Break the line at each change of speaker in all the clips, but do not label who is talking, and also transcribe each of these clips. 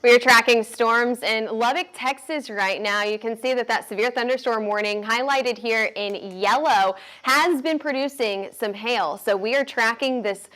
We are tracking storms in Lubbock, Texas right now. You can see that severe thunderstorm warning highlighted here in yellow has been producing some hail. So we are tracking this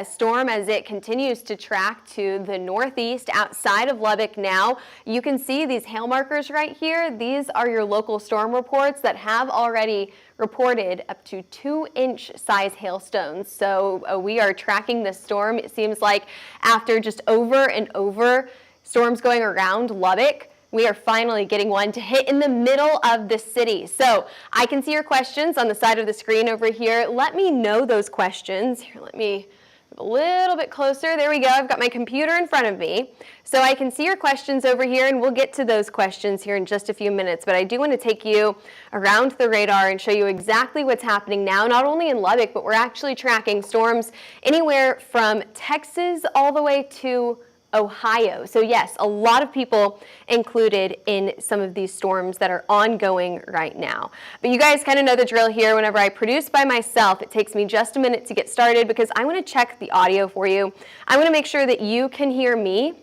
storm as it continues to track to the northeast outside of Lubbock now. You can see these hail markers right here. These are your local storm reports that have already reported up to 2-inch size hailstones. So we are tracking this storm. It seems like after just over and over storms going around Lubbock, we are finally getting one to hit in the middle of the city. So I can see your questions on the side of the screen over here. Let me know those questions. Here, let me move a little bit closer. There we go. I've got my computer in front of me. So I can see your questions over here, and we'll get to those questions here in just a few minutes. But I do want to take you around the radar and show you exactly what's happening now, not only in Lubbock, but we're actually tracking storms anywhere from Texas all the way to Ohio. So yes, a lot of people included in some of these storms that are ongoing right now. But you guys kind of know the drill here. Whenever I produce by myself, it takes me just a minute to get started because I want to check the audio for you. I want to make sure that you can hear me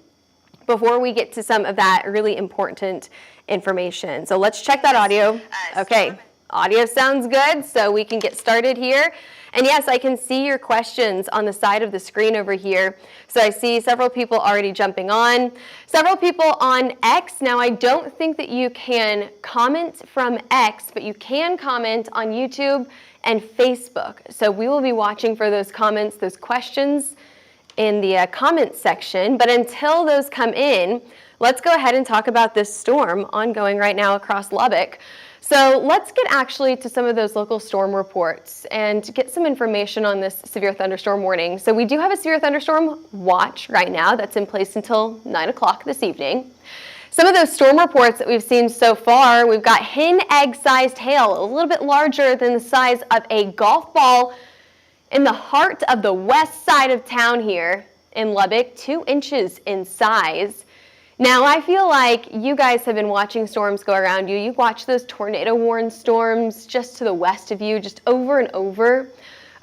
before we get to some of that really important information. So let's check that audio. Okay, audio sounds good, so we can get started here. And yes, I can see your questions on the side of the screen over here. So I see several people already jumping on. Several people on X. Now, I don't think that you can comment from X, but you can comment on YouTube and Facebook. So we will be watching for those comments, those questions in the comments section. But until those come in, let's go ahead and talk about this storm ongoing right now across Lubbock. So let's get actually to some of those local storm reports and get some information on this severe thunderstorm warning. So we do have a severe thunderstorm watch right now that's in place until 9 o'clock this evening. Some of those storm reports that we've seen so far, we've got hen egg-sized hail, a little bit larger than the size of a golf ball in the heart of the west side of town here in Lubbock, 2 inches in size. Now, I feel like you guys have been watching storms go around you. You've watched those tornado-warned storms just to the west of you, just over and over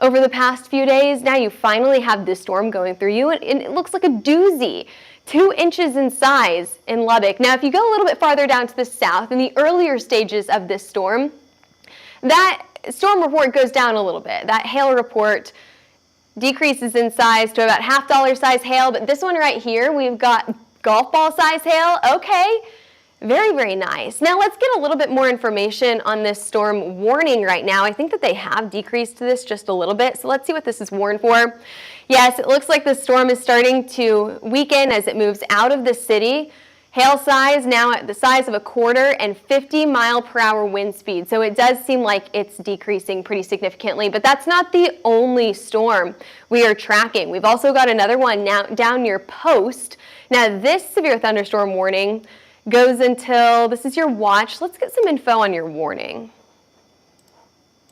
the past few days. Now you finally have this storm going through you, and it looks like a doozy. 2 inches in size in Lubbock. Now, if you go a little bit farther down to the south, in the earlier stages of this storm, that storm report goes down a little bit. That hail report decreases in size to about $half size hail, but this one right here, we've got golf ball size hail. Okay, very, very nice. Now let's get a little bit more information on this storm warning right now. I think that they have decreased this just a little bit, so let's see what this is warned for. Yes, it looks like the storm is starting to weaken as it moves out of the city. Hail size now at the size of a quarter and 50-mile-per-hour wind speed. So it does seem like it's decreasing pretty significantly, but that's not the only storm we are tracking. We've also got another one now down near Post. Now this severe thunderstorm warning goes until, this is your watch. Let's get some info on your warning.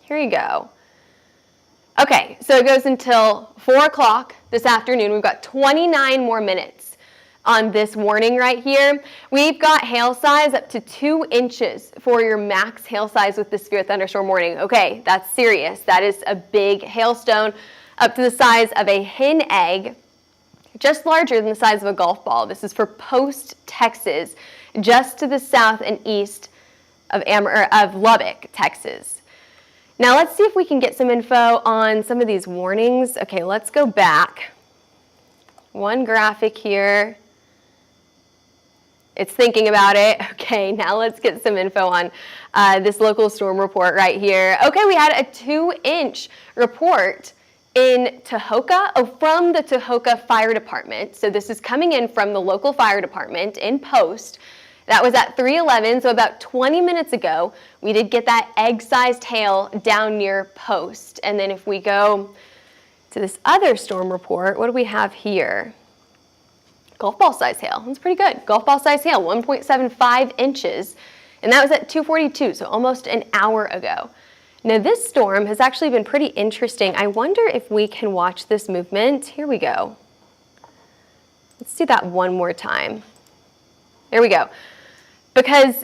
Here you go. Okay, so it goes until 4 o'clock this afternoon. We've got 29 more minutes on this warning right here. We've got hail size up to 2 inches for your max hail size with the severe thunderstorm warning. Okay, that's serious. That is a big hailstone up to the size of a hen egg, just larger than the size of a golf ball. This is for Post, Texas, just to the south and east of Lubbock, Texas. Now let's see if we can get some info on some of these warnings. Okay, let's go back. One graphic here. It's thinking about it. Okay, now let's get some info on this local storm report right here. Okay, we had a 2-inch report in Tahoka, from the Tahoka Fire Department. So this is coming in from the local fire department in Post. That was at 3:11, so about 20 minutes ago, we did get that egg-sized hail down near Post. And then if we go to this other storm report, what do we have here? Golf ball size hail. That's pretty good. Golf ball size hail, 1.75 inches. And that was at 2:42, so almost an hour ago. Now this storm has actually been pretty interesting. I wonder if we can watch this movement. Here we go. Let's do that one more time. There we go. Because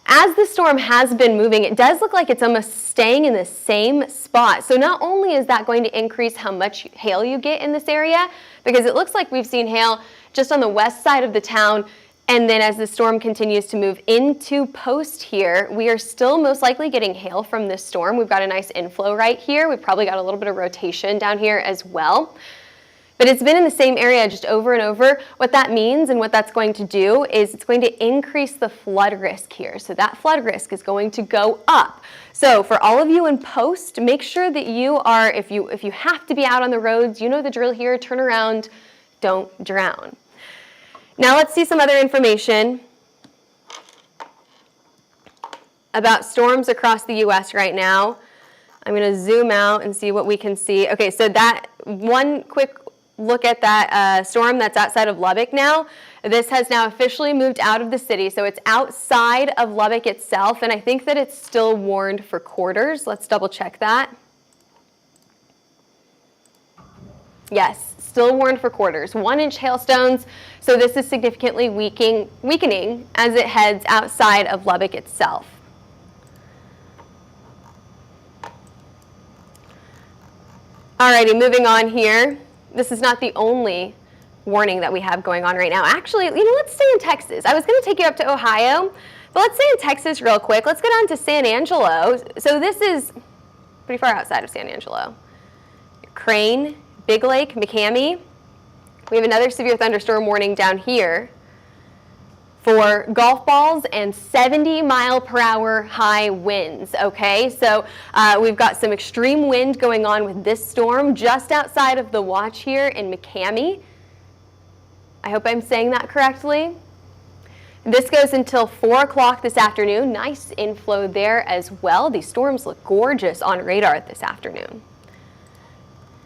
as the storm has been moving, it does look like it's almost staying in the same spot. So not only is that going to increase how much hail you get in this area, because it looks like we've seen hail just on the west side of the town, and then as the storm continues to move into Post here, we are still most likely getting hail from this storm. We've got a nice inflow right here. We've probably got a little bit of rotation down here as well. But it's been in the same area just over and over. What that means and what that's going to do is it's going to increase the flood risk here. So that flood risk is going to go up. So for all of you in Post, make sure that you are, if you have to be out on the roads, you know the drill here, turn around, don't drown. Now let's see some other information about storms across the U.S. right now. I'm going to zoom out and see what we can see. Okay, so that one quick look at that storm that's outside of Lubbock now. This has now officially moved out of the city, so it's outside of Lubbock itself, and I think that it's still warned for quarters. Let's double check that. Yes, still warned for quarters. 1-inch hailstones, so this is significantly weakening as it heads outside of Lubbock itself. Alrighty, moving on here. This is not the only warning that we have going on right now. Actually, let's stay in Texas. I was going to take you up to Ohio, but let's stay in Texas real quick. Let's go down to San Angelo. So this is pretty far outside of San Angelo. Crane, Big Lake, McCamey. We have another severe thunderstorm warning down here for golf balls and 70-mile-per-hour high winds, okay? So we've got some extreme wind going on with this storm just outside of the watch here in McCamey. I hope I'm saying that correctly. This goes until 4 o'clock this afternoon. Nice inflow there as well. These storms look gorgeous on radar this afternoon.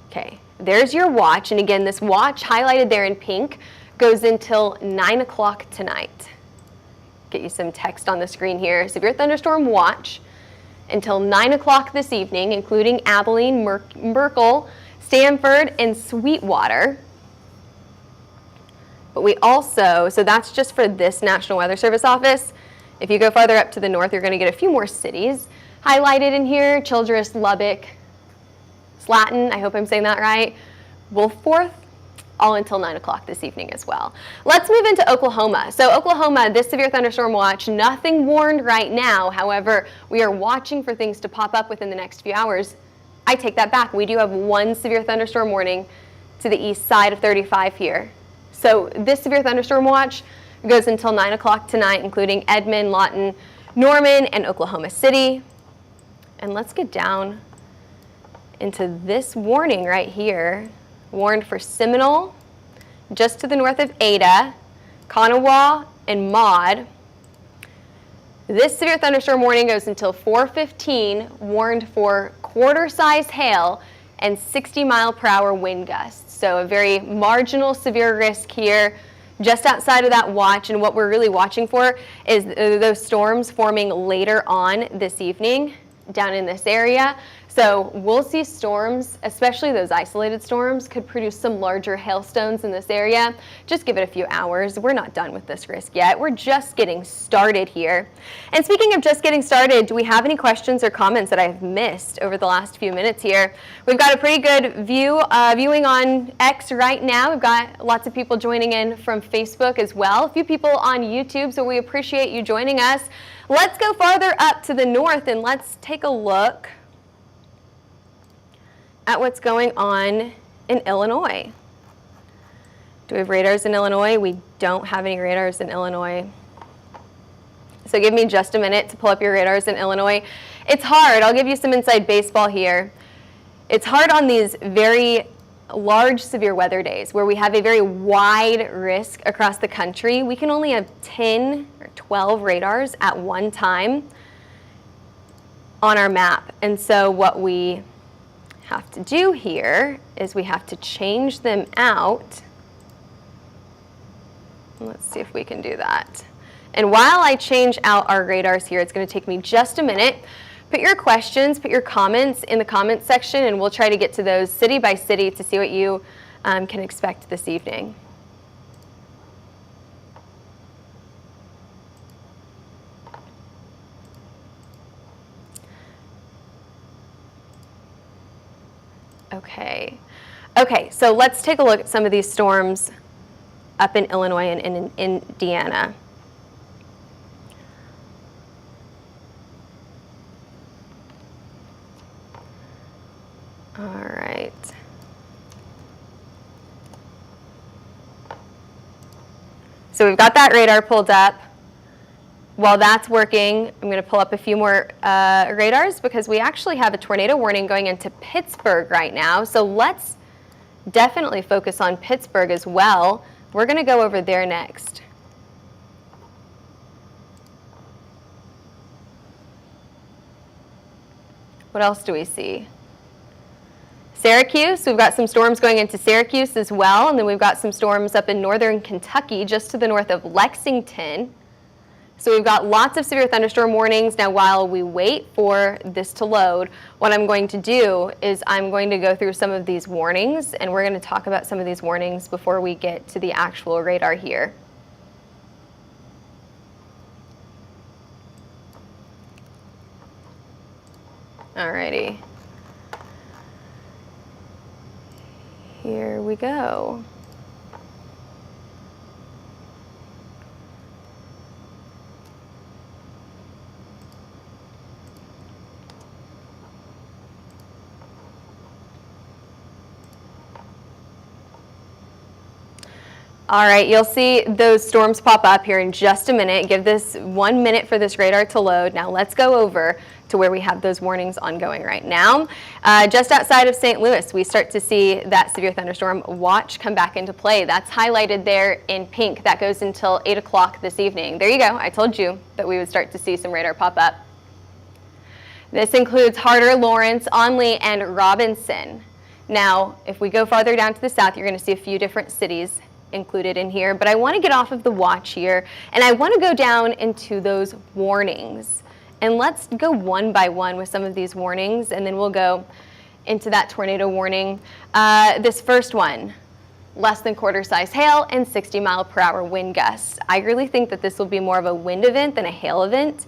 Okay, there's your watch. And again, this watch highlighted there in pink goes until 9 o'clock tonight. Get you some text on the screen here. Severe thunderstorm watch until 9 o'clock this evening, including Abilene, Merkel, Stanford, and Sweetwater. But we also, so that's just for this National Weather Service office. If you go farther up to the north, you're going to get a few more cities highlighted in here. Childress, Lubbock, Slatton, I hope I'm saying that right, Wolfforth, all until 9 o'clock this evening as well. Let's move into Oklahoma. So Oklahoma, this severe thunderstorm watch, nothing warned right now. However, we are watching for things to pop up within the next few hours. I take that back. We do have one severe thunderstorm warning to the east side of 35 here. So this severe thunderstorm watch goes until 9 o'clock tonight, including Edmond, Lawton, Norman, and Oklahoma City. And let's get down into this warning right here. Warned for Seminole, just to the north of Ada, Kanawha, and Maud. This severe thunderstorm warning goes until 4:15, warned for quarter-size hail and 60-mile-per-hour wind gusts. So a very marginal severe risk here just outside of that watch, and what we're really watching for is those storms forming later on this evening down in this area. So we'll see storms, especially those isolated storms, could produce some larger hailstones in this area. Just give it a few hours. We're not done with this risk yet. We're just getting started here. And speaking of just getting started, do we have any questions or comments that I've missed over the last few minutes here? We've got a pretty good viewing on X right now. We've got lots of people joining in from Facebook as well. A few people on YouTube, so we appreciate you joining us. Let's go farther up to the north and let's take a look at what's going on in Illinois. Do we have radars in Illinois? We don't have any radars in Illinois. So give me just a minute to pull up your radars in Illinois. It's hard. I'll give you some inside baseball here. It's hard on these very large severe weather days where we have a very wide risk across the country. We can only have 10 or 12 radars at one time on our map. And so what we have to do here is we have to change them out. Let's see if we can do that. And while I change out our radars here, it's going to take me just a minute. Put your questions, put your comments in the comments section, and we'll try to get to those city by city to see what you can expect this evening. Okay. Okay, so let's take a look at some of these storms up in Illinois and in Indiana. All right. So we've got that radar pulled up. While that's working, I'm going to pull up a few more radars because we actually have a tornado warning going into Pittsburgh right now. So let's definitely focus on Pittsburgh as well. We're going to go over there next. What else do we see? Syracuse, we've got some storms going into Syracuse as well, and then we've got some storms up in northern Kentucky, just to the north of Lexington. So we've got lots of severe thunderstorm warnings. Now, while we wait for this to load, what I'm going to do is I'm going to go through some of these warnings, and we're going to talk about some of these warnings before we get to the actual radar here. Alrighty. Here we go. All right, you'll see those storms pop up here in just a minute. Give this 1 minute for this radar to load. Now let's go over to where we have those warnings ongoing right now. Just outside of St. Louis, we start to see that severe thunderstorm watch come back into play. That's highlighted there in pink. That goes until 8 o'clock this evening. There you go. I told you that we would start to see some radar pop up. This includes Harder, Lawrence, Onley, and Robinson. Now, if we go farther down to the south, you're going to see a few different cities included in here, but I want to get off of the watch here, and I want to go down into those warnings. And let's go one by one with some of these warnings, and then we'll go into that tornado warning. This first one, less than quarter-size hail and 60-mile-per-hour wind gusts. I really think that this will be more of a wind event than a hail event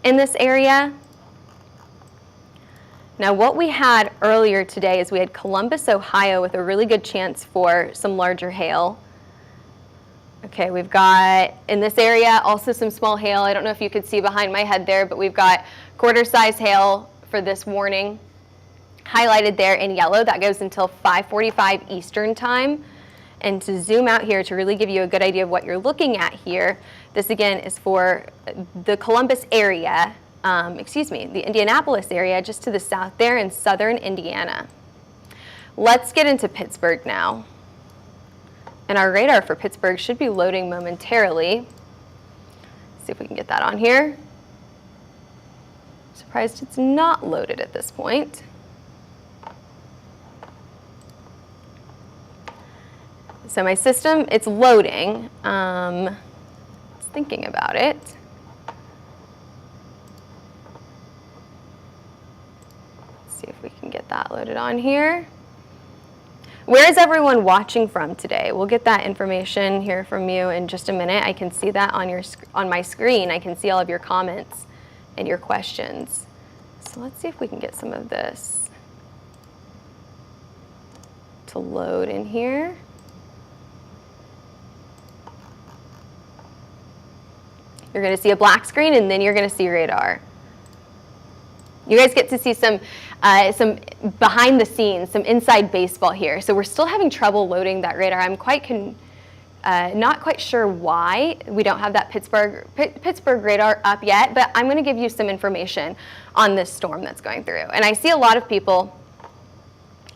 in this area. Now, what we had earlier today is we had Columbus, Ohio, with a really good chance for some larger hail. Okay, we've got in this area also some small hail. I don't know if you could see behind my head there, but we've got quarter-size hail for this warning highlighted there in yellow. That goes until 5:45 Eastern time. And to zoom out here to really give you a good idea of what you're looking at here, this again is for the Columbus area, the Indianapolis area just to the south there in southern Indiana. Let's get into Pittsburgh now. And our radar for Pittsburgh should be loading momentarily. See if we can get that on here. Surprised it's not loaded at this point. So my system, it's loading. It's thinking about it. Let's see if we can get that loaded on here. Where is everyone watching from today? We'll get that information here from you in just a minute. I can see that on my screen. I can see all of your comments and your questions. So let's see if we can get some of this to load in here. You're going to see a black screen, and then you're going to see radar. You guys get to see some behind the scenes, some inside baseball here. So we're still having trouble loading that radar. I'm not quite sure why we don't have that Pittsburgh radar up yet, but I'm going to give you some information on this storm that's going through. And I see a lot of people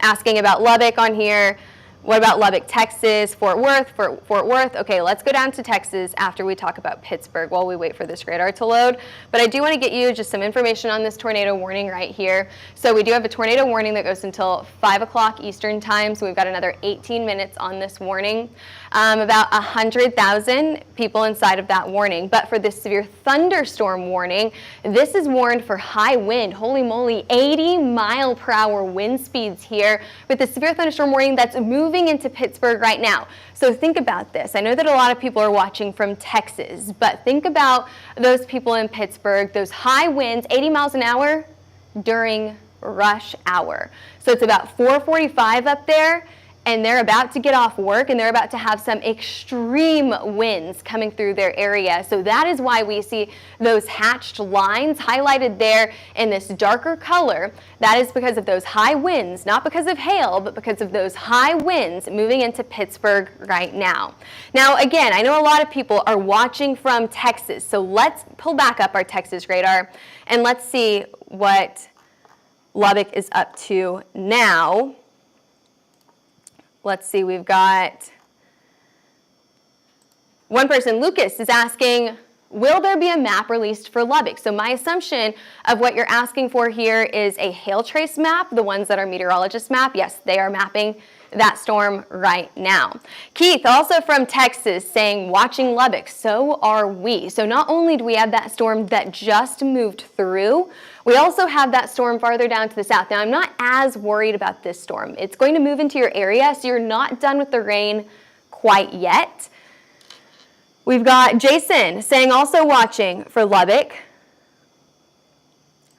asking about Lubbock on here. What about Lubbock, Texas, Fort Worth? Okay, let's go down to Texas after we talk about Pittsburgh while we wait for this radar to load. But I do want to get you just some information on this tornado warning right here. So we do have a tornado warning that goes until 5 o'clock Eastern time. So we've got another 18 minutes on this warning. About 100,000 people inside of that warning. But for this severe thunderstorm warning, this is warned for high wind. Holy moly, 80-mile-per-hour wind speeds here with the severe thunderstorm warning that's moving into Pittsburgh right now. So think about this. I know that a lot of people are watching from Texas, but think about those people in Pittsburgh, those high winds, 80 miles an hour during rush hour. So it's about 4:45 up there, and they're about to get off work, and they're about to have some extreme winds coming through their area. So that is why we see those hatched lines highlighted there in this darker color. That is because of those high winds, not because of hail, but because of those high winds moving into Pittsburgh right now. Now, again, I know a lot of people are watching from Texas, so let's pull back up our Texas radar and let's see what Lubbock is up to now. Let's see, we've got one person, Lucas, is asking, will there be a map released for Lubbock? So my assumption of what you're asking for here is a HailTrace map, the ones that our meteorologists map. Yes, they are mapping that storm right now. Keith, also from Texas, saying, watching Lubbock, so are we. So not only do we have that storm that just moved through, we also have that storm farther down to the south. Now, I'm not as worried about this storm. It's going to move into your area, so you're not done with the rain quite yet. We've got Jason saying, also watching for Lubbock.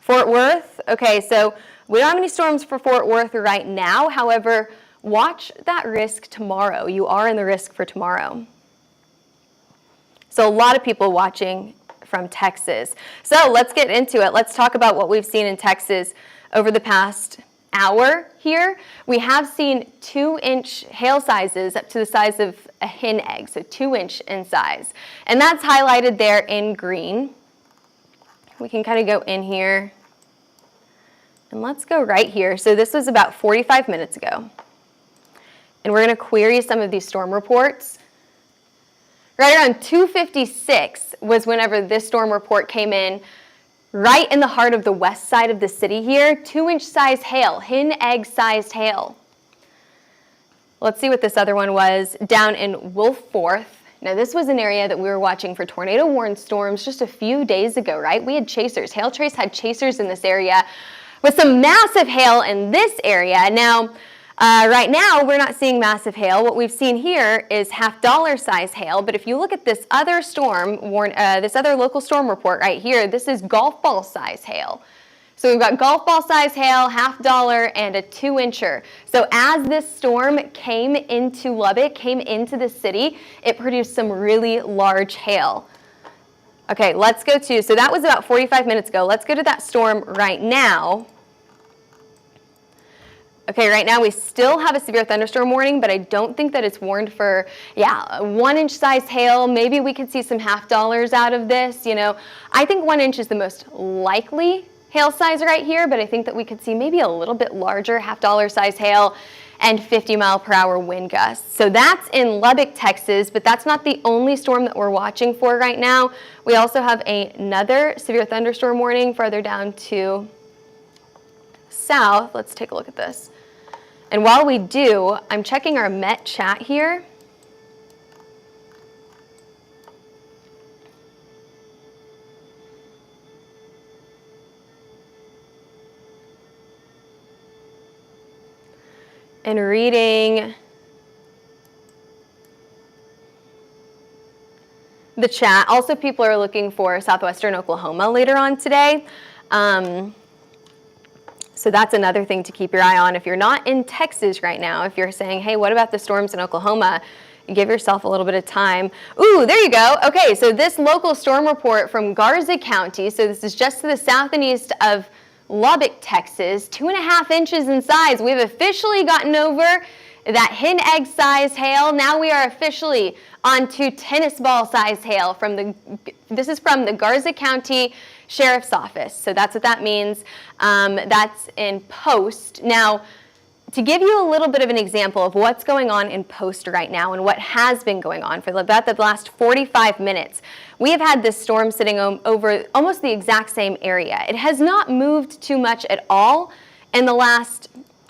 Fort Worth, okay, so we don't have any storms for Fort Worth right now. However, watch that risk tomorrow. You are in the risk for tomorrow. So a lot of people watching from Texas. So let's get into it. Let's talk about what we've seen in Texas over the past hour here. We have seen 2-inch hail sizes up to the size of a hen egg, so 2-inch in size. And that's highlighted there in green. We can kind of go in here. And let's go right here. So this was about 45 minutes ago. And we're going to query some of these storm reports. Right around 2:56 was whenever this storm report came in, right in the heart of the west side of the city here. 2-inch size hail, hen egg sized hail. Let's see what this other one was down in Wolf Forth. Now this was an area that we were watching for tornado warned storms just a few days ago, right? We had chasers. HailTrace had chasers in this area with some massive hail in this area. Now, right now, we're not seeing massive hail. What we've seen here is $half size hail. But if you look at this other storm, this other local storm report right here, this is golf ball size hail. So we've got golf ball size hail, $half, and a 2-incher. So as this storm came into Lubbock, came into the city, it produced some really large hail. Okay, let's go to, so that was about 45 minutes ago. Let's go to that storm right now. Okay, right now we still have a severe thunderstorm warning, but I don't think that it's warned for, 1-inch size hail. Maybe we could see some $half out of this, you know. I think 1 inch is the most likely hail size right here, but I think that we could see maybe a little bit larger $half size hail and 50-mile-per-hour wind gusts. So that's in Lubbock, Texas, but that's not the only storm that we're watching for right now. We also have another severe thunderstorm warning farther down to south. Let's take a look at this. And while we do, I'm checking our Met chat here. And reading the chat. Also, people are looking for southwestern Oklahoma later on today. So that's another thing to keep your eye on. If you're not in Texas right now, if you're saying, hey, what about the storms in Oklahoma? Give yourself a little bit of time. Ooh, there you go. Okay, so this local storm report from Garza County, so this is just to the south and east of Lubbock, Texas, 2.5 inches in size. We've officially gotten over that hen egg sized hail. Now we are officially on to tennis ball sized hail this is from the Garza County Sheriff's Office. So that's what that means. That's in Post. Now, to give you a little bit of an example of what's going on in Post right now and what has been going on for about the last 45 minutes, we have had this storm sitting over almost the exact same area. It has not moved too much at all in the last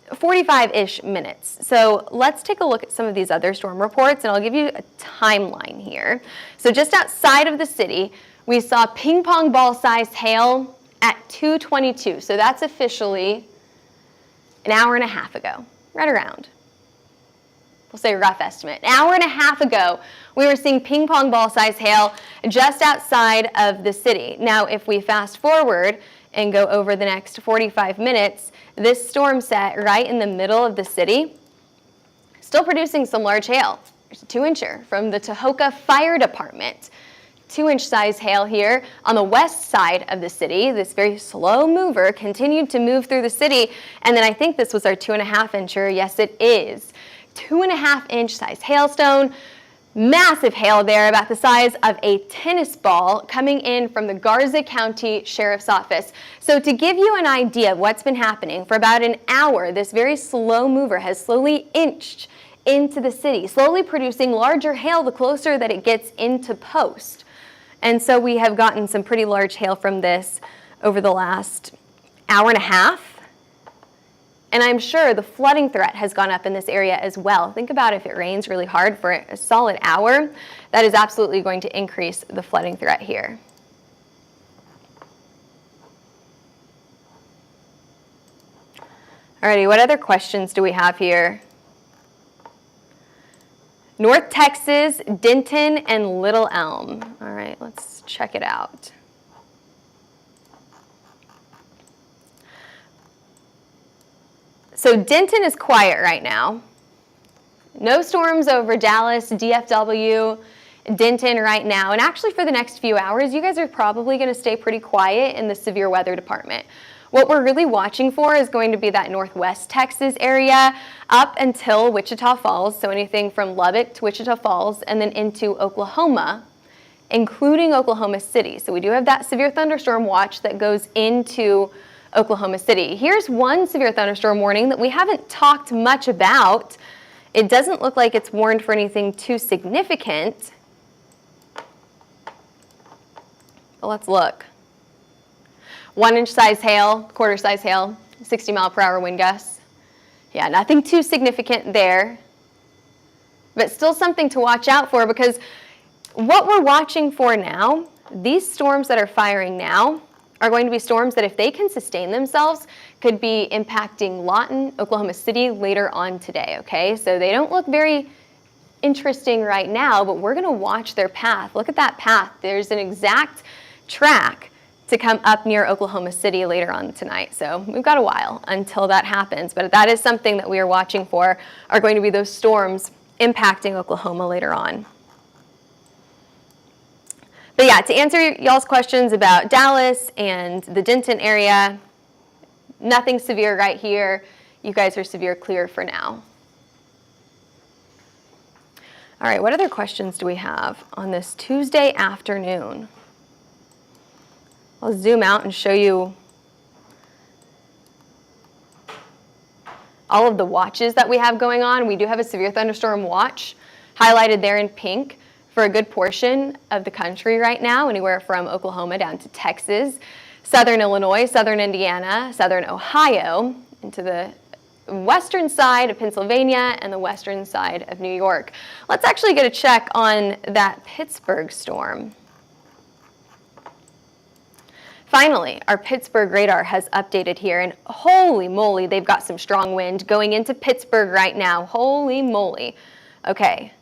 45-ish minutes. So let's take a look at some of these other storm reports, and I'll give you a timeline here. So just outside of the city, we saw ping pong ball sized hail at 2:22. So that's officially an hour and a half ago, right around. We'll say rough estimate. An hour and a half ago, we were seeing ping pong ball sized hail just outside of the city. Now, if we fast forward, and go over the next 45 minutes, this storm set right in the middle of the city, still producing some large hail. There's a 2-incher from the Tahoka Fire Department. 2-inch size hail here on the west side of the city. This very slow mover continued to move through the city, and then I think this was our 2.5-incher. Yes, it is. 2.5-inch size hailstone. Massive hail there, about the size of a tennis ball, coming in from the Garza County Sheriff's Office. So to give you an idea of what's been happening, for about an hour, this very slow mover has slowly inched into the city, slowly producing larger hail the closer that it gets into post. And so we have gotten some pretty large hail from this over the last hour and a half. And I'm sure the flooding threat has gone up in this area as well. Think about if it rains really hard for a solid hour, that is absolutely going to increase the flooding threat here. Alrighty, what other questions do we have here? North Texas, Denton, and Little Elm. All right, let's check it out. So Denton is quiet right now. No storms over Dallas, DFW, Denton right now. And actually for the next few hours, you guys are probably going to stay pretty quiet in the severe weather department. What we're really watching for is going to be that northwest Texas area up until Wichita Falls, so anything from Lubbock to Wichita Falls, and then into Oklahoma, including Oklahoma City. So we do have that severe thunderstorm watch that goes into Oklahoma City. Here's one severe thunderstorm warning that we haven't talked much about. It doesn't look like it's warned for anything too significant. But let's look. 1-inch size hail, quarter size hail, 60-mile-per-hour wind gusts. Yeah, nothing too significant there, but still something to watch out for, because what we're watching for now, these storms that are firing now are going to be storms that, if they can sustain themselves, could be impacting Lawton, Oklahoma City later on today, okay? So they don't look very interesting right now, but we're gonna watch their path. Look at that path. There's an exact track to come up near Oklahoma City later on tonight. So we've got a while until that happens, but that is something that we are watching for, are going to be those storms impacting Oklahoma later on. But yeah, to answer y'all's questions about Dallas and the Denton area, nothing severe right here. You guys are severe clear for now. All right, what other questions do we have on this Tuesday afternoon? I'll zoom out and show you all of the watches that we have going on. We do have a severe thunderstorm watch highlighted there in pink for a good portion of the country right now, anywhere from Oklahoma down to Texas, southern Illinois, southern Indiana, southern Ohio, into the western side of Pennsylvania and the western side of New York. Let's actually get a check on that Pittsburgh storm. Finally, our Pittsburgh radar has updated here, and holy moly, they've got some strong wind going into Pittsburgh right now. Holy moly. Okay,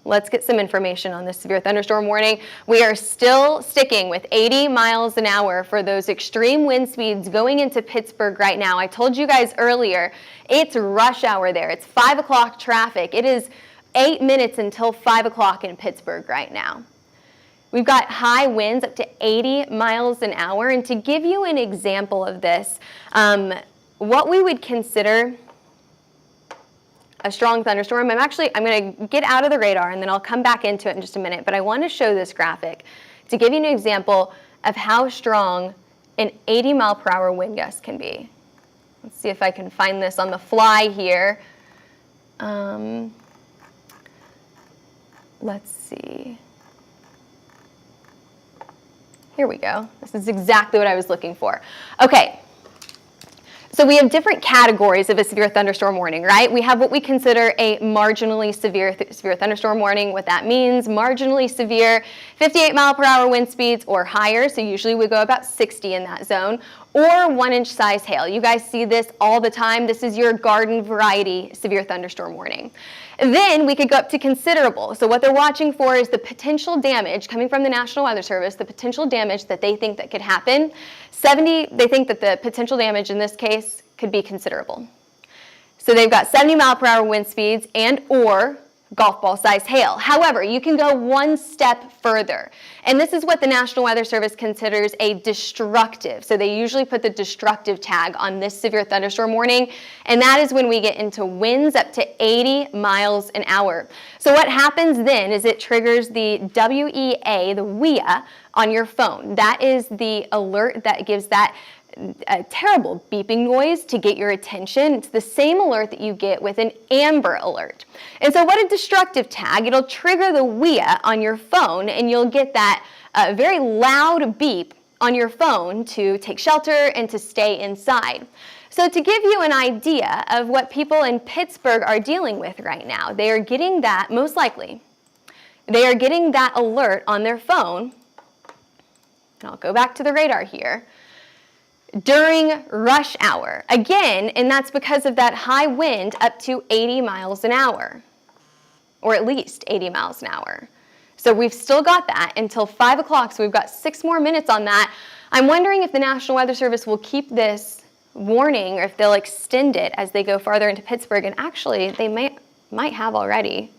let's get some information on this severe thunderstorm warning. We are still sticking with 80 miles an hour for those extreme wind speeds going into Pittsburgh right now. I told you guys earlier, it's rush hour there. It's 5 o'clock traffic. It is 8 minutes until 5 o'clock in Pittsburgh right now. We've got high winds up to 80 miles an hour. And to give you an example of this, what we would consider a strong thunderstorm, I'm going to get out of the radar and then I'll come back into it in just a minute. But I want to show this graphic to give you an example of how strong an 80-mile-per-hour wind gust can be. Let's see if I can find this on the fly here. Let's see. Here we go. This is exactly what I was looking for. Okay, so we have different categories of a severe thunderstorm warning, right? We have what we consider a marginally severe thunderstorm warning. What that means, marginally severe, 58-mile-per-hour wind speeds or higher, so usually we go about 60 in that zone, or 1-inch size hail. You guys see this all the time. This is your garden variety severe thunderstorm warning. Then we could go up to considerable. So what they're watching for is the potential damage coming from the National Weather Service, the potential damage that they think that could happen. 70, they think that the potential damage in this case could be considerable. So they've got 70-mile-per-hour wind speeds and or golf ball size hail. However, you can go one step further. And this is what the National Weather Service considers a destructive. So they usually put the destructive tag on this severe thunderstorm warning. And that is when we get into winds up to 80 miles an hour. So what happens then is it triggers the WEA, the WEA, on your phone. That is the alert that gives that a terrible beeping noise to get your attention. It's the same alert that you get with an Amber Alert. And so what a destructive tag, it'll trigger the WEA on your phone and you'll get that very loud beep on your phone to take shelter and to stay inside. So to give you an idea of what people in Pittsburgh are dealing with right now, they are getting that, most likely, they are getting that alert on their phone. And I'll go back to the radar here. During rush hour. Again, and that's because of that high wind up to 80 miles an hour, or at least 80 miles an hour. So we've still got that until 5 o'clock, so we've got 6 more minutes on that. I'm wondering if the National Weather Service will keep this warning or if they'll extend it as they go farther into Pittsburgh, and actually they might have already.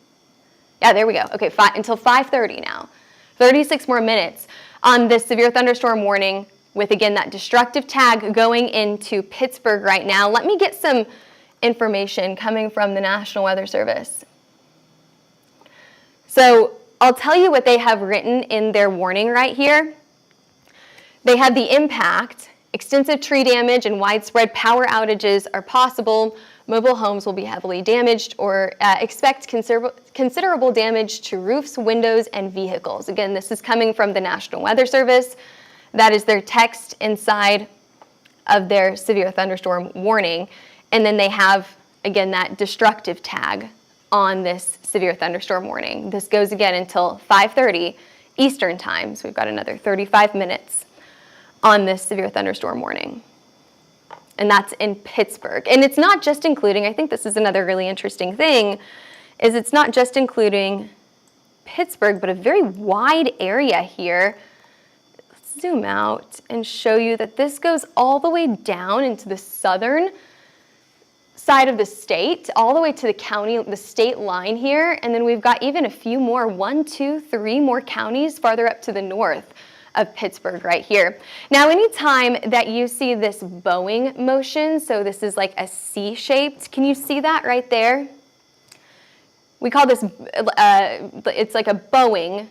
Yeah, there we go. Okay, until 5:30 now. 36 more minutes on this severe thunderstorm warning, with, again, that destructive tag going into Pittsburgh right now. Let me get some information coming from the National Weather Service. So I'll tell you what they have written in their warning right here. They have the impact, extensive tree damage and widespread power outages are possible. Mobile homes will be heavily damaged, or expect considerable damage to roofs, windows, and vehicles. Again, this is coming from the National Weather Service. That is their text inside of their severe thunderstorm warning. And then they have, again, that destructive tag on this severe thunderstorm warning. This goes again until 5:30 Eastern time. So we've got another 35 minutes on this severe thunderstorm warning. And that's in Pittsburgh. And it's not just including, I think this is another really interesting thing, is it's not just including Pittsburgh, but a very wide area here. Zoom out and show you that this goes all the way down into the southern side of the state, all the way to the county, the state line here, and then we've got even a few more, 1, 2, 3 more counties farther up to the north of Pittsburgh right here. Now, anytime that you see this bowing motion, so this is like a C-shaped, can you see that right there? We call this, it's like a bowing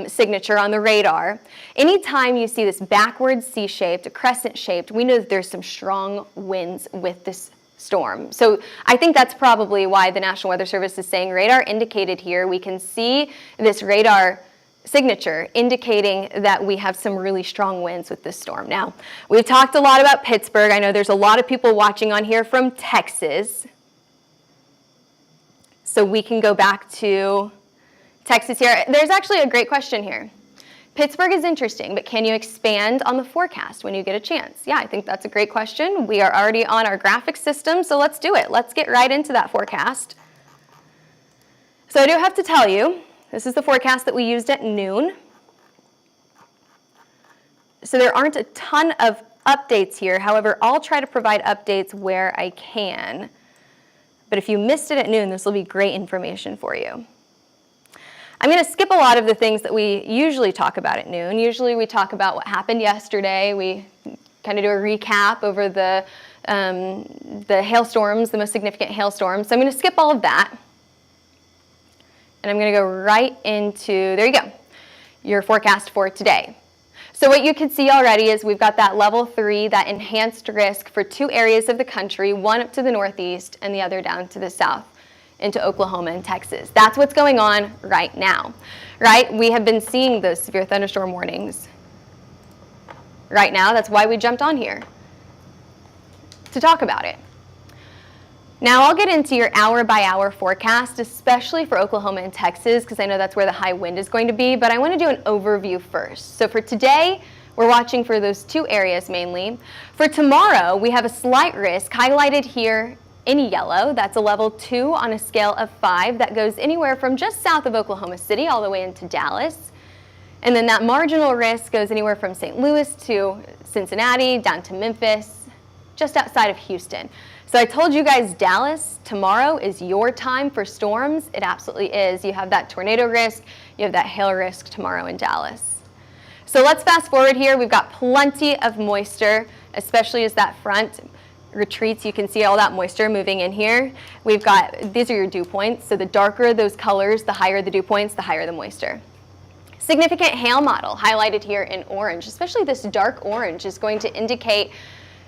signature on the radar. Anytime you see this backwards C-shaped, a crescent-shaped, we know that there's some strong winds with this storm. So I think that's probably why the National Weather Service is saying radar indicated here. We can see this radar signature indicating that we have some really strong winds with this storm. Now, we've talked a lot about Pittsburgh. I know there's a lot of people watching on here from Texas. So we can go back to Texas here. There's actually a great question here. Pittsburgh is interesting, but can you expand on the forecast when you get a chance? Yeah, I think that's a great question. We are already on our graphic system, so let's do it. Let's get right into that forecast. So I do have to tell you, this is the forecast that we used at noon. So there aren't a ton of updates here. However, I'll try to provide updates where I can. But if you missed it at noon, this will be great information for you. I'm going to skip a lot of the things that we usually talk about at noon. Usually we talk about what happened yesterday. We kind of do a recap over the hailstorms, the most significant hailstorms. So I'm going to skip all of that. And I'm going to go right into, there you go, your forecast for today. So what you can see already is we've got that level 3, that enhanced risk for 2 areas of the country, one up to the northeast and the other down to the south, into Oklahoma and Texas. That's what's going on right now, right? We have been seeing those severe thunderstorm warnings right now. That's why we jumped on here to talk about it. Now I'll get into your hour-by-hour forecast, especially for Oklahoma and Texas, because I know that's where the high wind is going to be, but I want to do an overview first. So for today, we're watching for those 2 areas mainly. For tomorrow, we have a slight risk highlighted here in yellow. That's a level 2 on a scale of 5. That goes anywhere from just south of Oklahoma City all the way into Dallas. And then that marginal risk goes anywhere from St. Louis to Cincinnati, down to Memphis, just outside of Houston. So I told you guys Dallas tomorrow is your time for storms. It absolutely is. You have that tornado risk, you have that hail risk tomorrow in Dallas. So let's fast forward here. We've got plenty of moisture, especially as that front retreats. You can see all that moisture moving in here. We've got, these are your dew points. So the darker those colors, the higher the dew points, the higher the moisture. Significant hail model highlighted here in orange, especially this dark orange is going to indicate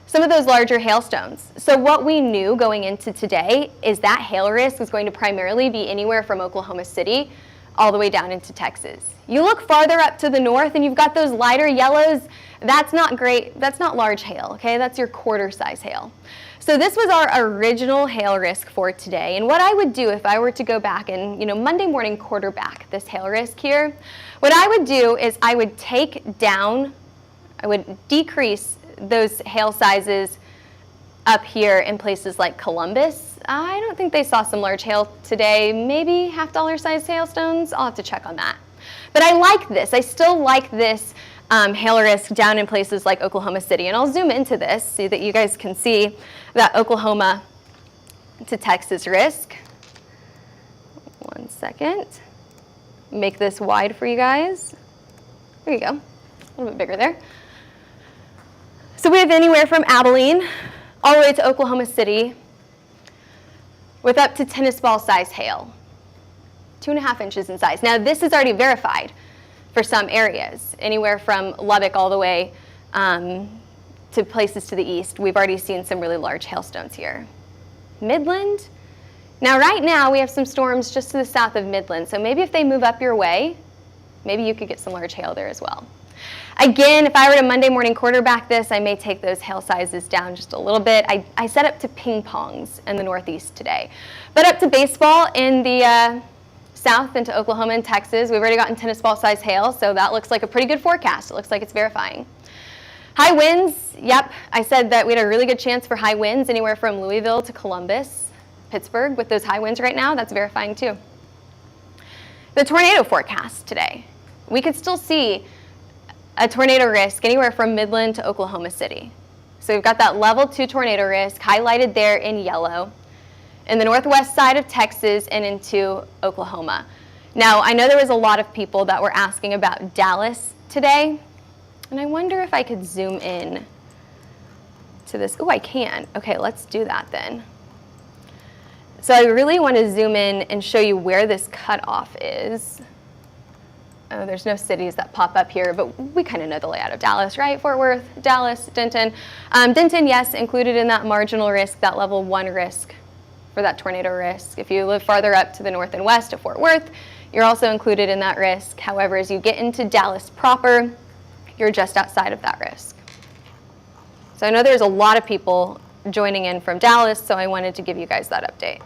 some of those larger hailstones. So what we knew going into today is that hail risk is going to primarily be anywhere from Oklahoma City all the way down into Texas. You look farther up to the north and you've got those lighter yellows. That's not great. That's not large hail, okay? That's your quarter size hail. So this was our original hail risk for today. And what I would do if I were to go back and, Monday morning quarterback this hail risk here, what I would do is I would decrease those hail sizes up here in places like Columbus. I don't think they saw some large hail today, maybe $half size hailstones. I'll have to check on that. But I like this. I still like this hail risk down in places like Oklahoma City. And I'll zoom into this so that you guys can see that Oklahoma to Texas risk. One second. Make this wide for you guys. There you go. A little bit bigger there. So we have anywhere from Abilene all the way to Oklahoma City with up to tennis ball size hail, 2.5 inches in size. Now this is already verified for some areas, anywhere from Lubbock all the way to places to the east. We've already seen some really large hailstones here. Midland, now right now we have some storms just to the south of Midland, so maybe if they move up your way, maybe you could get some large hail there as well. Again, if I were to Monday morning quarterback this, I may take those hail sizes down just a little bit. I set up to ping pongs in the northeast today. But up to baseball in the south into Oklahoma and Texas, we've already gotten tennis ball size hail, so that looks like a pretty good forecast. It looks like it's verifying. High winds, yep, I said that we had a really good chance for high winds anywhere from Louisville to Columbus, Pittsburgh. With those high winds right now, that's verifying too. The tornado forecast today, we could still see a tornado risk anywhere from Midland to Oklahoma City. So we've got that level 2 tornado risk highlighted there in yellow in the northwest side of Texas and into Oklahoma. Now, I know there was a lot of people that were asking about Dallas today, and I wonder if I could zoom in to this. Oh, I can. Okay, let's do that then. So I really want to zoom in and show you where this cutoff is. Oh, there's no cities that pop up here, but we kind of know the layout of Dallas, right? Fort Worth, Dallas, Denton. Denton, yes, included in that marginal risk, that level 1 risk for that tornado risk. If you live farther up to the north and west of Fort Worth, you're also included in that risk. However, as you get into Dallas proper, you're just outside of that risk. So I know there's a lot of people joining in from Dallas, so I wanted to give you guys that update.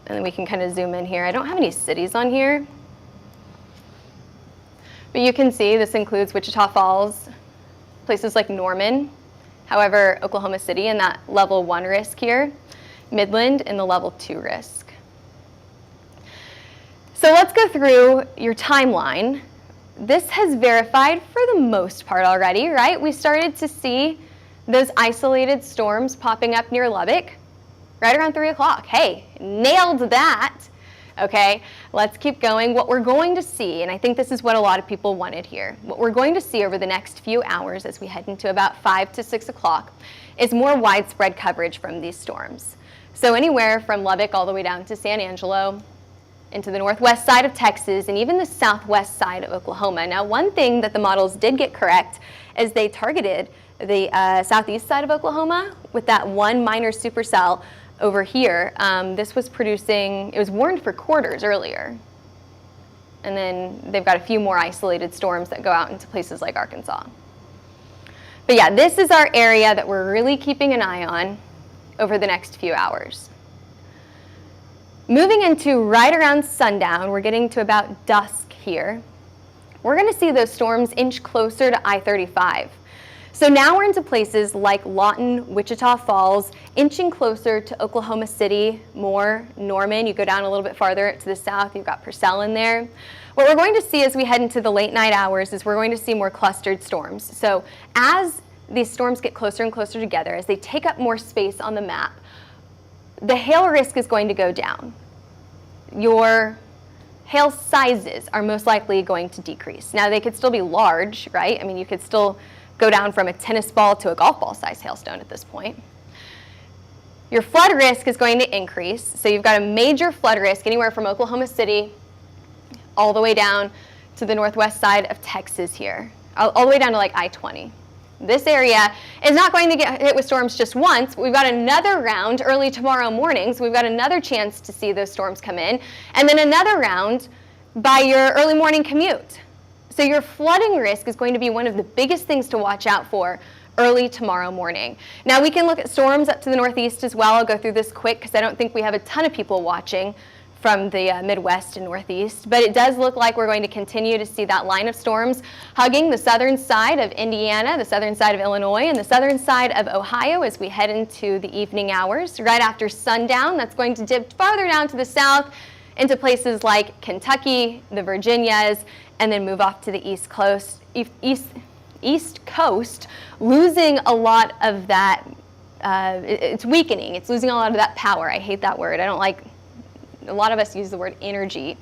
And then we can kind of zoom in here. I don't have any cities on here, but you can see this includes Wichita Falls, places like Norman. However, Oklahoma City in that level 1 risk here, Midland in the level 2 risk. So let's go through your timeline. This has verified for the most part already, right? We started to see those isolated storms popping up near Lubbock right around 3 o'clock. Hey, nailed that. Okay, let's keep going. What we're going to see, and I think this is what a lot of people wanted here, what we're going to see over the next few hours as we head into about 5 to 6 o'clock is more widespread coverage from these storms. So anywhere from Lubbock all the way down to San Angelo, into the northwest side of Texas, and even the southwest side of Oklahoma. Now, one thing that the models did get correct is they targeted the southeast side of Oklahoma with that one minor supercell over here. This was producing, it was warned for quarters earlier. And then they've got a few more isolated storms that go out into places like Arkansas. But yeah, this is our area that we're really keeping an eye on over the next few hours. Moving into right around sundown, we're getting to about dusk here. We're going to see those storms inch closer to I-35. So now we're into places like Lawton, Wichita Falls, inching closer to Oklahoma City, more Norman. You go down a little bit farther to the south, you've got Purcell in there. What we're going to see as we head into the late night hours is we're going to see more clustered storms. So as these storms get closer and closer together, as they take up more space on the map, the hail risk is going to go down. Your hail sizes are most likely going to decrease. Now, they could still be large, right? I mean, you could still go down from a tennis ball to a golf ball size hailstone at this point. Your flood risk is going to increase. So you've got a major flood risk anywhere from Oklahoma City all the way down to the northwest side of Texas here, all the way down to like I-20. This area is not going to get hit with storms just once. We've got another round early tomorrow morning, so we've got another chance to see those storms come in, and then another round by your early morning commute. So your flooding risk is going to be one of the biggest things to watch out for early tomorrow morning. Now, we can look at storms up to the northeast as well. I'll go through this quick because I don't think we have a ton of people watching from the Midwest and Northeast, but it does look like we're going to continue to see that line of storms hugging the southern side of Indiana, the southern side of Illinois, and the southern side of Ohio as we head into the evening hours. Right after sundown, that's going to dip farther down to the south into places like Kentucky, the Virginias, and then move off to the East Coast, losing a lot of that, it's weakening, it's losing a lot of that power. I hate that word. I don't like, a lot of us use the word energy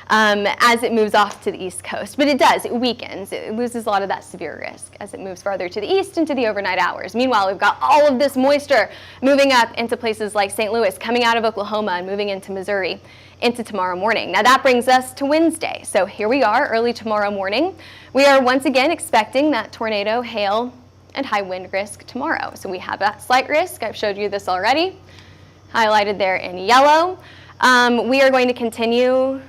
as it moves off to the East Coast, but it does, it weakens, it loses a lot of that severe risk as it moves farther to the east into the overnight hours. Meanwhile, we've got all of this moisture moving up into places like St. Louis, coming out of Oklahoma and moving into Missouri into tomorrow morning. Now that brings us to Wednesday. So here we are early tomorrow morning. We are once again expecting that tornado, hail, and high wind risk tomorrow. So we have that slight risk. I've showed you this already, highlighted there in yellow. We are going to continue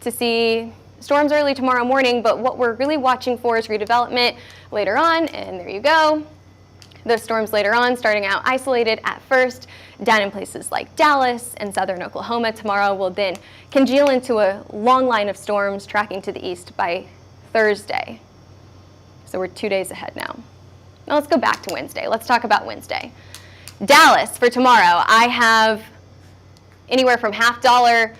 to see storms early tomorrow morning, but what we're really watching for is redevelopment later on, and there you go. Those storms later on, starting out isolated at first, down in places like Dallas and southern Oklahoma tomorrow, will then congeal into a long line of storms tracking to the east by Thursday. So we're 2 days ahead now. Now let's go back to Wednesday. Let's talk about Wednesday. Dallas for tomorrow, I have anywhere from $50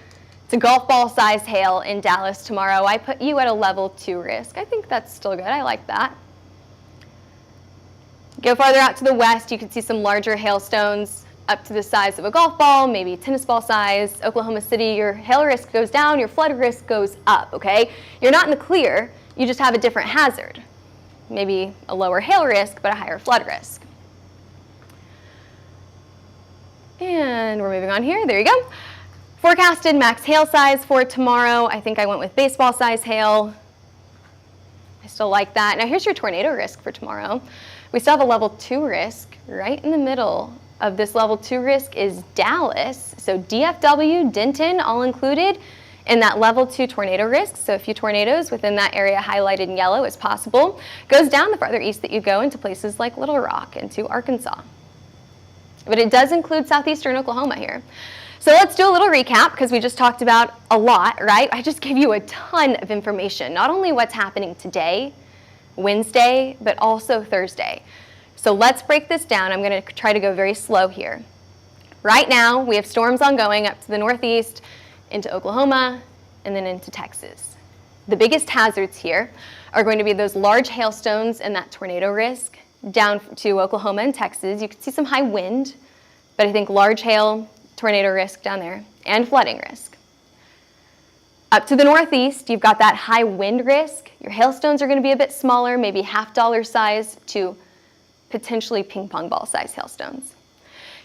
to golf ball size hail in Dallas tomorrow. I put you at a level 2 risk. I think that's still good. I like that. Go farther out to the west, you can see some larger hailstones up to the size of a golf ball, maybe tennis ball size. Oklahoma City, your hail risk goes down, your flood risk goes up, okay? You're not in the clear, you just have a different hazard. Maybe a lower hail risk, but a higher flood risk. And we're moving on here, there you go. Forecasted max hail size for tomorrow. I think I went with baseball size hail. I still like that. Now here's your tornado risk for tomorrow. We still have a level 2 risk. Right in the middle of this level 2 risk is Dallas. So DFW, Denton, all included in that level 2 tornado risk. So a few tornadoes within that area highlighted in yellow is possible. Goes down the farther east that you go into places like Little Rock, into Arkansas. But it does include southeastern Oklahoma here. So let's do a little recap because we just talked about a lot, right? I just gave you a ton of information, not only what's happening today, Wednesday, but also Thursday. So let's break this down. I'm going to try to go very slow here. Right now, we have storms ongoing up to the northeast, into Oklahoma, and then into Texas. The biggest hazards here are going to be those large hailstones and that tornado risk down to Oklahoma and Texas. You can see some high wind, but I think large hail, tornado risk down there, and flooding risk. Up to the northeast, you've got that high wind risk. Your hailstones are going to be a bit smaller, maybe $50 size to potentially ping pong ball size hailstones.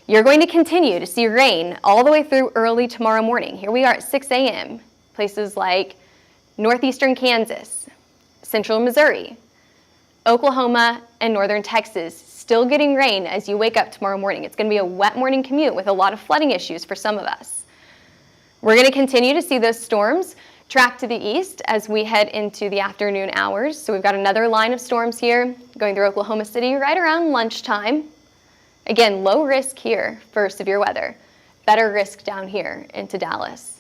You're going to continue to see rain all the way through early tomorrow morning. Here we are at 6 a.m. Places like northeastern Kansas, central Missouri, Oklahoma, and northern Texas still getting rain as you wake up tomorrow morning. It's going to be a wet morning commute with a lot of flooding issues for some of us. We're going to continue to see those storms track to the east as we head into the afternoon hours. So we've got another line of storms here going through Oklahoma City right around lunchtime. Again, low risk here for severe weather, better risk down here into Dallas.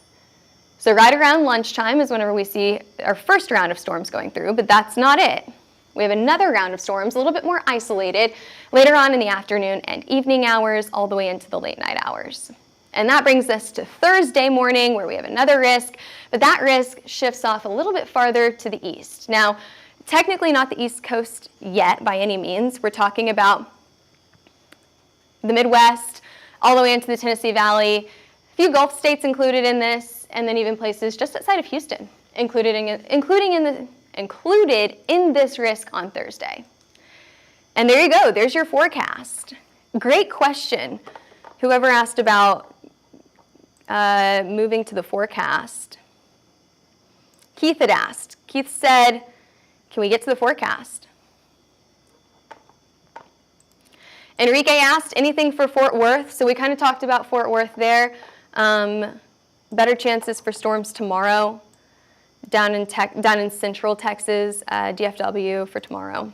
So right around lunchtime is whenever we see our first round of storms going through, but that's not it. We have another round of storms, a little bit more isolated, later on in the afternoon and evening hours, all the way into the late night hours. And that brings us to Thursday morning, where we have another risk, but that risk shifts off a little bit farther to the east. Now, technically not the East Coast yet by any means. We're talking about the Midwest, all the way into the Tennessee Valley, a few Gulf states included in this, and then even places just outside of Houston, included in this risk on Thursday. And there you go, there's your forecast. Great question. Whoever asked about moving to the forecast. Keith had asked. Keith said, can we get to the forecast? Enrique asked, anything for Fort Worth? So we kind of talked about Fort Worth there. Better chances for storms tomorrow down in central Texas, DFW for tomorrow.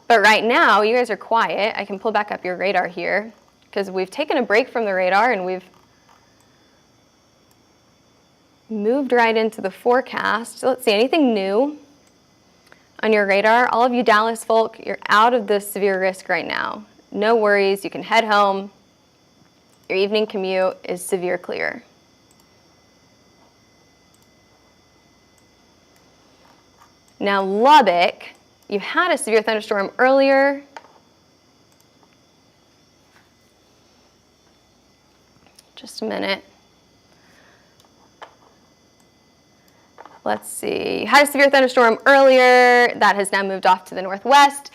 But right now, you guys are quiet. I can pull back up your radar here because we've taken a break from the radar and we've moved right into the forecast. So let's see, anything new on your radar? All of you Dallas folk, you're out of the severe risk right now. No worries, you can head home. Your evening commute is severe clear. Now Lubbock, you had a severe thunderstorm earlier. Just a minute. Let's see. You had a severe thunderstorm earlier. That has now moved off to the northwest,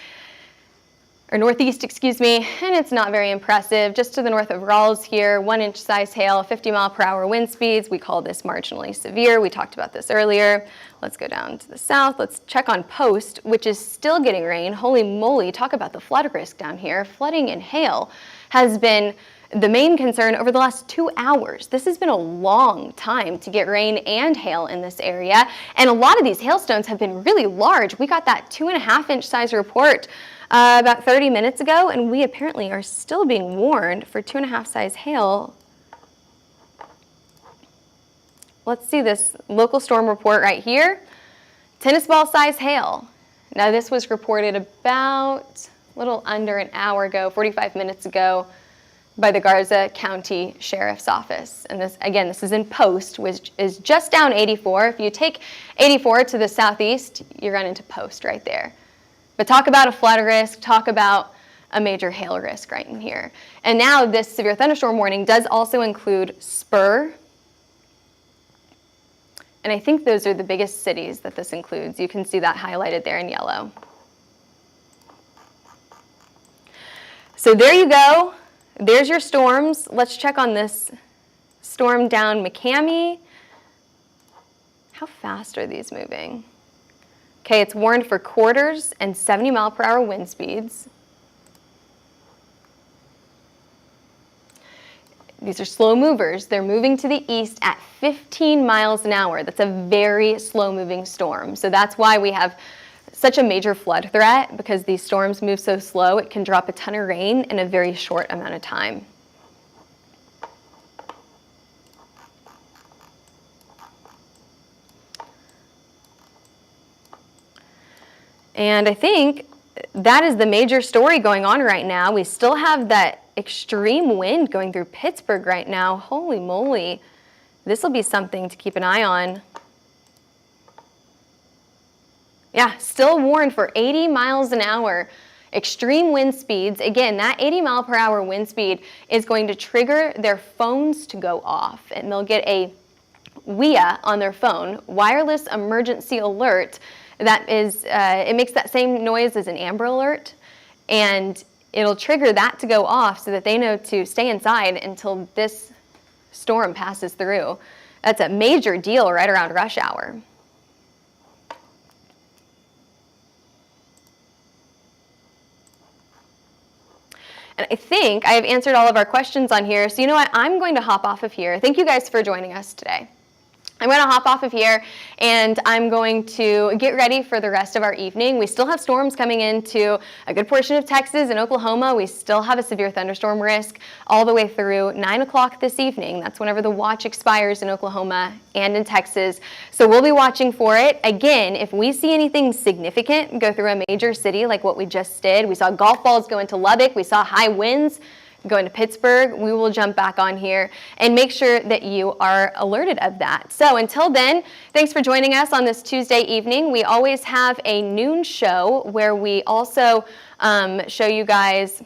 or northeast, excuse me, and it's not very impressive. Just to the north of Rawls here, 1-inch size hail, 50-mile-per-hour wind speeds. We call this marginally severe. We talked about this earlier. Let's go down to the south. Let's check on Post, which is still getting rain. Holy moly, talk about the flood risk down here. Flooding and hail has been the main concern over the last 2 hours. This has been a long time to get rain and hail in this area, and a lot of these hailstones have been really large. We got that 2.5-inch size report about 30 minutes ago, and we apparently are still being warned for 2.5 size hail. Let's see this local storm report right here. Tennis ball size hail. Now this was reported about a little under an hour ago, 45 minutes ago, by the Garza County Sheriff's Office. And this, again, this is in Post, which is just down 84. If you take 84 to the southeast, you run into Post right there. But talk about a flood risk, talk about a major hail risk right in here. And now this severe thunderstorm warning does also include Spur. And I think those are the biggest cities that this includes. You can see that highlighted there in yellow. So there you go. There's your storms. Let's check on this storm down McCamey. How fast are these moving? Okay, it's warned for quarters and 70-mile-per-hour wind speeds. These are slow movers. They're moving to the east at 15 miles an hour. That's a very slow-moving storm. So that's why we have such a major flood threat, because these storms move so slow, it can drop a ton of rain in a very short amount of time. And I think that is the major story going on right now. We still have that extreme wind going through Pittsburgh right now. Holy moly, this will be something to keep an eye on. Yeah, still warned for 80 miles an hour, extreme wind speeds. Again, that 80-mile-per-hour wind speed is going to trigger their phones to go off, and they'll get a WEA on their phone, wireless emergency alert. That is, it makes that same noise as an Amber Alert, and it'll trigger that to go off so that they know to stay inside until this storm passes through. That's a major deal right around rush hour. And I think I have answered all of our questions on here. So you know what? I'm going to hop off of here. Thank you guys for joining us today. I'm going to hop off of here and I'm going to get ready for the rest of our evening. We still have storms coming into a good portion of Texas and Oklahoma. We still have a severe thunderstorm risk all the way through 9 o'clock this evening. That's whenever the watch expires in Oklahoma and in Texas. So we'll be watching for it. Again, if we see anything significant go through a major city like what we just did, we saw golf balls go into Lubbock, we saw high winds going to Pittsburgh, we will jump back on here and make sure that you are alerted of that. So until then, thanks for joining us on this Tuesday evening. We always have a noon show where we also show you guys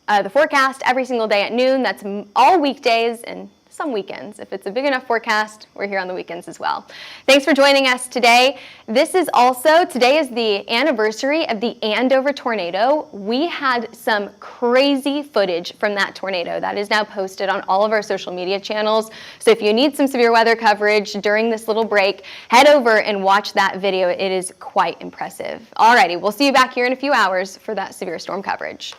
the forecast every single day at noon. That's all weekdays and some weekends. If it's a big enough forecast, we're here on the weekends as well. Thanks for joining us today. Today is the anniversary of the Andover tornado. We had some crazy footage from that tornado that is now posted on all of our social media channels. So if you need some severe weather coverage during this little break, head over and watch that video. It is quite impressive. Alrighty, we'll see you back here in a few hours for that severe storm coverage.